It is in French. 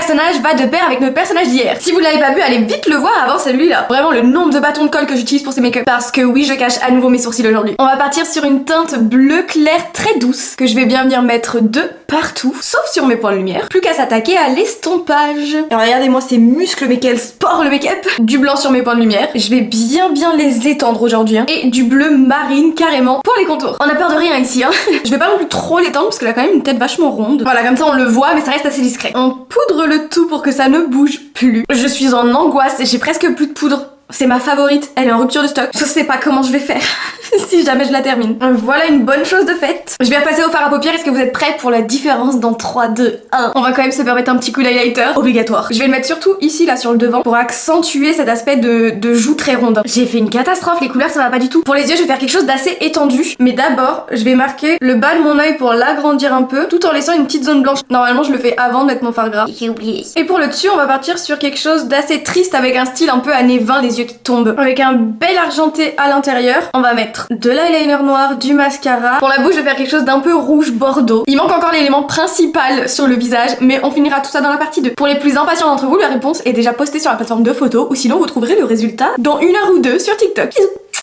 personnage va de pair avec notre personnage d'hier. Si vous l'avez pas vu, allez vite le voir avant celui-là. Vraiment le nombre de bâtons de colle que j'utilise pour ces make-up. Parce que oui, je cache à nouveau mes sourcils aujourd'hui. On va partir sur une teinte bleu clair très douce que je vais bien venir mettre de partout, sauf sur mes points de lumière. Plus qu'à s'attaquer à l'estompage. Alors regardez-moi ces muscles, mais quel sport le make-up. Du blanc sur mes points de lumière. Je vais bien les étendre aujourd'hui. Hein. Et du bleu marine carrément pour les contours. On a peur de rien ici. Hein. Je vais pas non plus trop l'étendre parce qu'elle a quand même une tête vachement ronde. Voilà, comme ça on le voit, mais ça reste assez discret. On poudre le tout pour que ça ne bouge plus. Je suis en angoisse et j'ai presque plus de poudre. C'est ma favorite, elle est en rupture de stock. Je sais pas comment je vais faire si jamais je la termine. Voilà une bonne chose de faite. Je vais repasser au fard à paupières. Est-ce que vous êtes prêts pour la différence dans 3, 2, 1? On va quand même se permettre un petit coup d'highlighter. Obligatoire. Je vais le mettre surtout ici, là, sur le devant, pour accentuer cet aspect de joue très ronde. J'ai fait une catastrophe, les couleurs ça va pas du tout. Pour les yeux, je vais faire quelque chose d'assez étendu. Mais d'abord, je vais marquer le bas de mon œil pour l'agrandir un peu, tout en laissant une petite zone blanche. Normalement, je le fais avant de mettre mon fard gras. J'ai oublié. Et pour le dessus, on va partir sur quelque chose d'assez triste avec un style un peu années 20, les yeux qui tombent. Avec un bel argenté à l'intérieur. On va mettre de l'eyeliner noir, du mascara. Pour la bouche, je vais faire quelque chose d'un peu rouge bordeaux. Il manque encore l'élément principal sur le visage, mais on finira tout ça dans la partie 2. Pour les plus impatients d'entre vous, la réponse est déjà postée sur la plateforme de photos, ou sinon vous trouverez le résultat dans 1 heure ou 2 sur TikTok. Bisous.